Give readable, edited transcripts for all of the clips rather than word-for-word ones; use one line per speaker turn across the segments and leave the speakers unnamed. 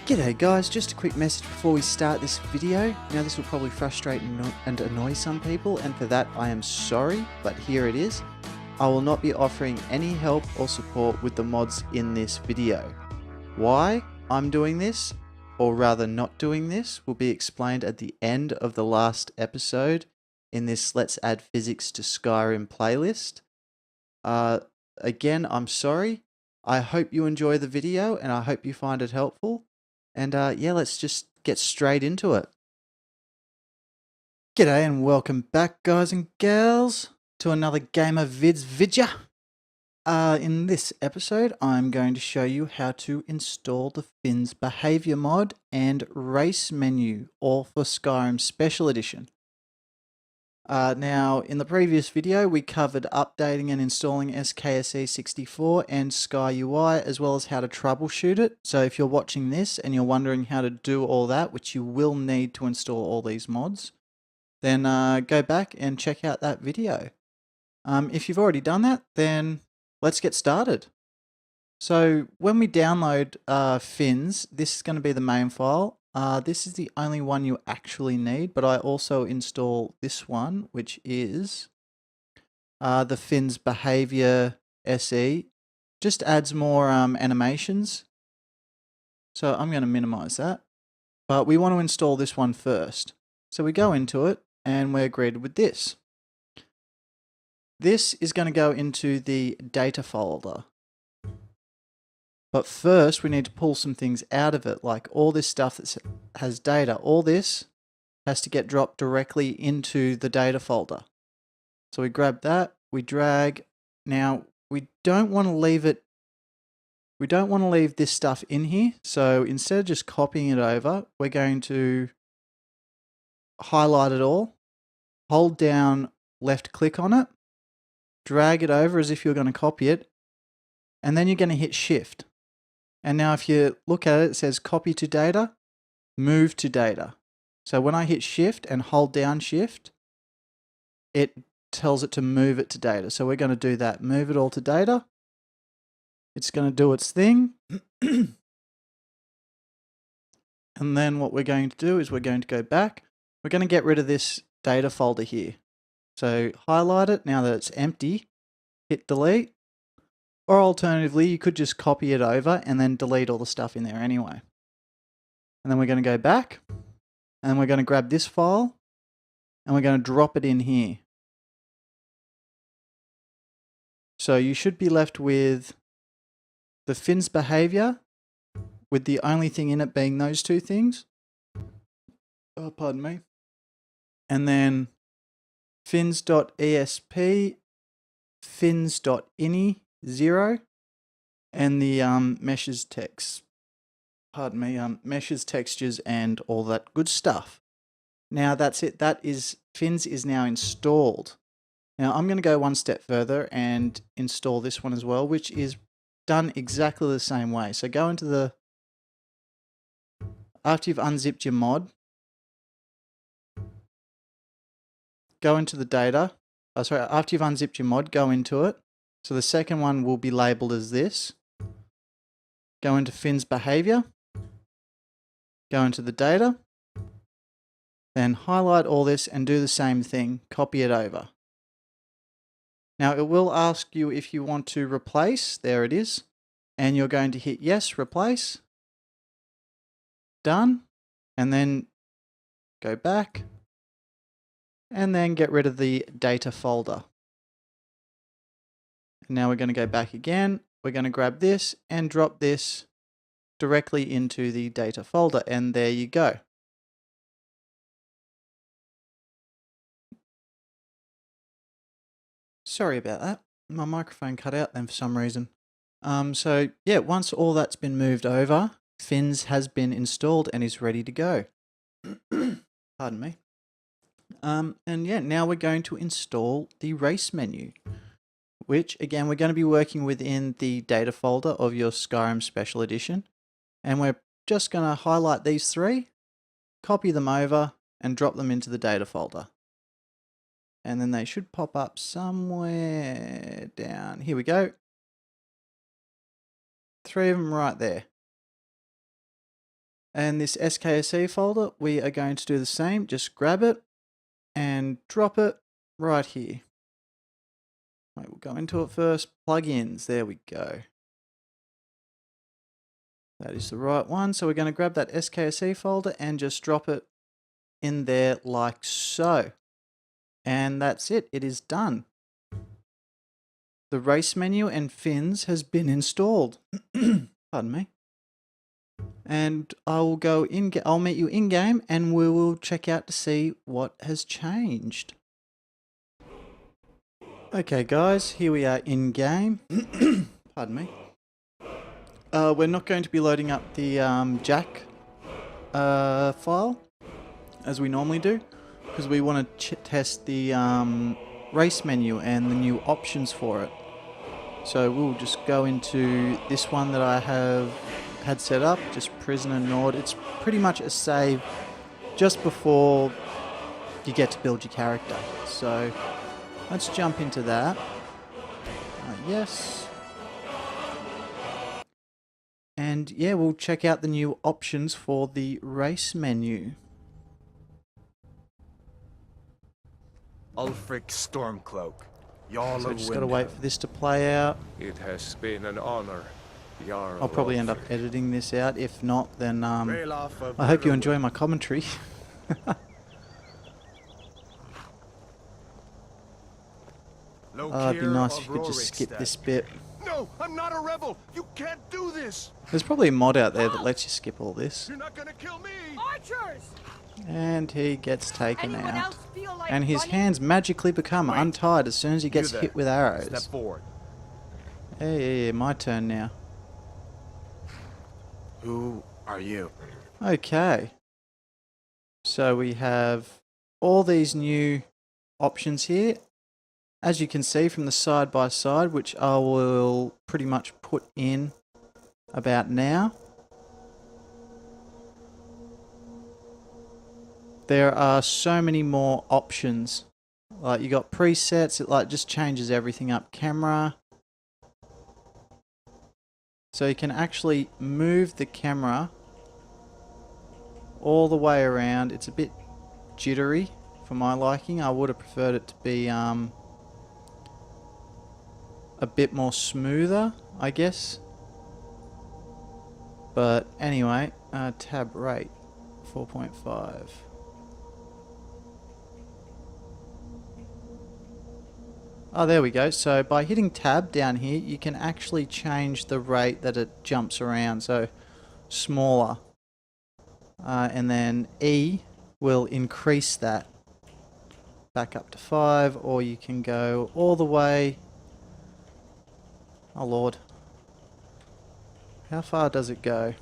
G'day guys, just a quick message before we start this video. Now this will probably frustrate and annoy some people, and for that I am sorry, but here it is. I will not be offering any help or support with the mods in this video. Why I'm doing this, or rather not doing this, will be explained at the end of the last episode in this Let's Add Physics to Skyrim playlist. Again, I'm sorry. I hope you enjoy the video and I hope you find it helpful. And yeah, let's just get straight into it. G'day and welcome back, guys and gals, to another Gamer Vids vidya. In this episode, I'm going to show you how to install the Fins Behavior mod and Race Menu, all for Skyrim Special Edition. Now, in the previous video, we covered updating and installing SKSE64 and SkyUI, as well as how to troubleshoot it. So if you're watching this and you're wondering how to do all that, which you will need to install all these mods, then go back and check out that video. If you've already done that, then let's get started. So when we download Fins, this is going to be the main file. This is the only one you actually need, but I also install this one, which is the Fins Behavior SE. Just adds more animations. So I'm going to minimize that. But we want to install this one first. So we go into it and we're greeted with this. This is going to go into the data folder. But first, we need to pull some things out of it, like all this stuff that has data. All this has to get dropped directly into the data folder. So we grab that, we drag. Now, we don't want to leave it, we don't want to leave this stuff in here. So instead of just copying it over, we're going to highlight it all, hold down left click on it, drag it over as if you're going to copy it, and then you're going to hit shift. And now if you look at it, it says copy to data, move to data. So when I hit shift and hold down shift, it tells it to move it to data. So we're going to do that, move it all to data. It's going to do its thing. And then what we're going to do is we're going to go back. We're going to get rid of this data folder here. So highlight it now that it's empty, hit delete. Or alternatively, you could just copy it over and then delete all the stuff in there anyway. And then we're going to go back and we're going to grab this file and we're going to drop it in here. So you should be left with the Fins Behavior, with the only thing in it being those two things. Oh, pardon me. And then fins.esp, fins.ini, 0, and the meshes text, meshes, textures, and all that good stuff. Now that's it. That is, Fins is now installed. Now I'm going to go one step further and install this one as well, which is done exactly the same way. So go into the, after you've unzipped your mod, go into the data. After you've unzipped your mod, go into it. So the second one will be labeled as this. Go into Fins Behavior. Go into the data. Then highlight all this and do the same thing. Copy it over. Now it will ask you if you want to replace. There it is. And you're going to hit yes, replace. Done. And then go back. And then get rid of the data folder. Now we're going to go back again. We're going to grab this and drop this directly into the data folder. And there you go. Sorry about that. My microphone cut out then for some reason. So yeah, once all that's been moved over, Fins has been installed and is ready to go. Pardon me. And yeah, now we're going to install the race menu, which again, we're going to be working within the data folder of your Skyrim Special Edition. And we're just going to highlight these three, copy them over, and drop them into the data folder. And then they should pop up somewhere down. Here we go. 3 of them right there. And this SKSE folder, we are going to do the same. Just grab it and drop it right here. Right, we'll go into it first. Plugins, there we go. That is the right one. So we're going to grab that SKSE folder and just drop it in there like so. And that's it. It is done. The race menu and fins has been installed. Pardon me. And I'll go in. I'll meet you in game, and we will check out to see what has changed. Okay, guys, here we are in game. Pardon me. We're not going to be loading up the jack file as we normally do, because we want to test the race menu and the new options for it. So we'll just go into this one that I had set up, just prisoner Nord. It's pretty much a save just before you get to build your character. So let's jump into that. Yes. And yeah, we'll check out the new options for the race menu.
Ulfric Stormcloak, Jarl
So
of
just gotta wait for this to play out.
It has been an honor, Jarl.
I'll probably end up editing this out. If not, then I
of
hope you enjoy my commentary. It'd be nice if you could just skip this bit.
No, I'm not a rebel. You can't do this.
There's probably a mod out there that lets you skip all this.
You're not gonna kill me.
Archers!
And he gets taken
Anyone
out.
else feel like
And his
running?
hands magically become untied as soon as he gets
You there.
hit with arrows.
Step forward.
Hey, my turn now.
Who are you?
Okay. So we have all these new options here. As you can see from the side by side, which I will pretty much put in about now. There are so many more options. Like you got presets, it like just changes everything up. Camera. So you can actually move the camera all the way around. It's a bit jittery for my liking. I would have preferred it to be a bit more smoother, I guess. But anyway, tab rate 4.5. Oh, there we go. So by hitting tab down here, you can actually change the rate that it jumps around. So smaller. And then E will increase that back up to 5, or you can go all the way. Oh Lord. How far does it go?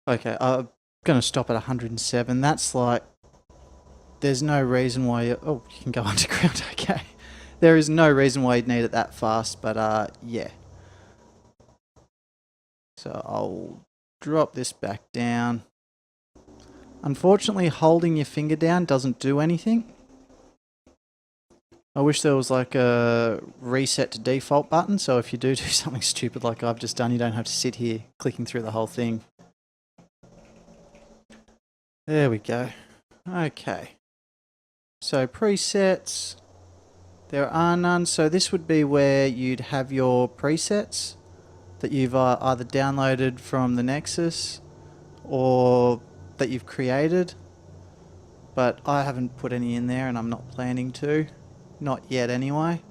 Okay, I'm going to stop at 107. That's like, there's no reason why you... Oh, you can go underground, okay. There is no reason why you'd need it that fast, but yeah. So I'll drop this back down. Unfortunately, holding your finger down doesn't do anything. I wish there was like a reset to default button, so if you do something stupid like I've just done, you don't have to sit here clicking through the whole thing. There we go. Okay. So presets, there are none. So this would be where you'd have your presets that you've either downloaded from the Nexus or that you've created. But I haven't put any in there and I'm not planning to. Not yet anyway.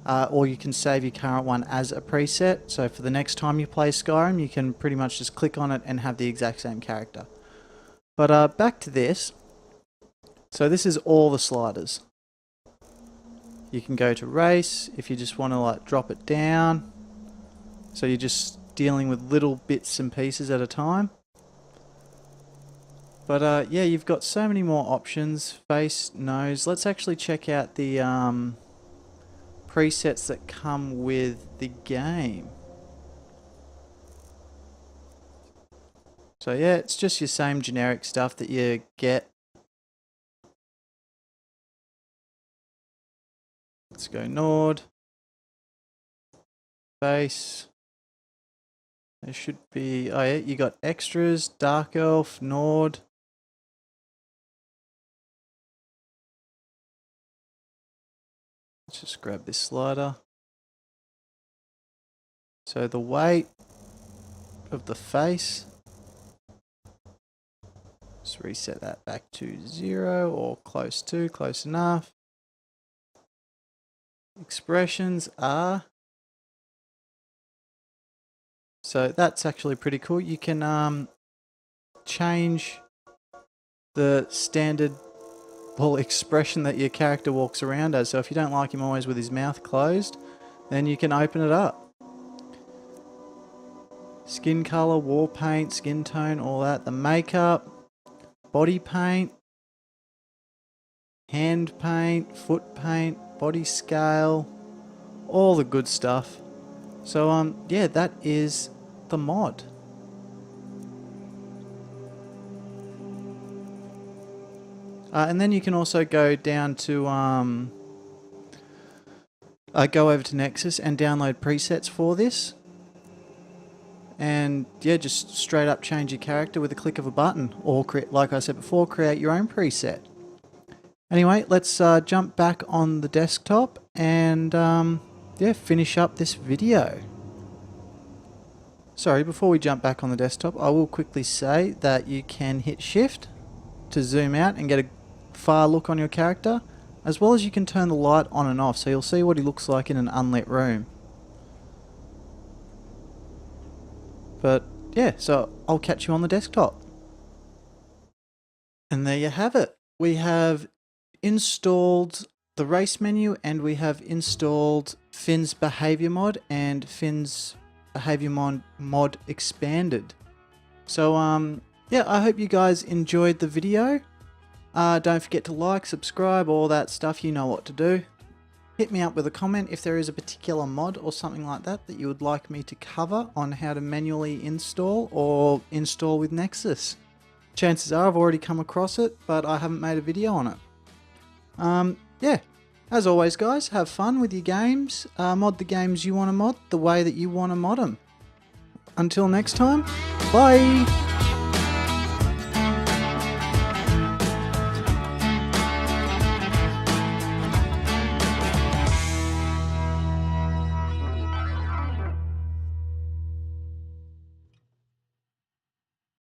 Or you can save your current one as a preset. So for the next time you play Skyrim, you can pretty much just click on it and have the exact same character. But back to this. So this is all the sliders. You can go to race if you just want to like drop it down. So you're just dealing with little bits and pieces at a time. But yeah, you've got so many more options. Face, nose. Let's actually check out the presets that come with the game. So yeah, it's just your same generic stuff that you get. Let's go Nord. Face. There should be, oh yeah, you got extras, Dark Elf, Nord. Let's just grab this slider. So the weight of the face, just reset that back to 0 or close enough. Expressions are, so that's actually pretty cool. You can change the standard expression that your character walks around as. So if you don't like him always with his mouth closed, then you can open it up. Skin color, war paint, skin tone, all that. The makeup, body paint, hand paint, foot paint, body scale, all the good stuff. So yeah, that is the mod. And then you can also go down to go over to Nexus and download presets for this. And yeah, just straight up change your character with a click of a button, or like I said before, create your own preset. Anyway, let's jump back on the desktop and yeah, finish up this video. Sorry, before we jump back on the desktop, I will quickly say that you can hit Shift to zoom out and get a far look on your character, as well as you can turn the light on and off, so you'll see what he looks like in an unlit room. But yeah, so I'll catch you on the desktop. And there you have it. We have installed the race menu, and we have installed Fins behavior mod and Fins behavior mod expanded. So yeah, I hope you guys enjoyed the video. Don't forget to like, subscribe, all that stuff. You know what to do. Hit me up with a comment if there is a particular mod or something like that that you would like me to cover on how to manually install or install with Nexus. Chances are I've already come across it, but I haven't made a video on it. Yeah, as always guys, have fun with your games. Mod the games you want to mod the way that you want to mod them. Until next time, bye!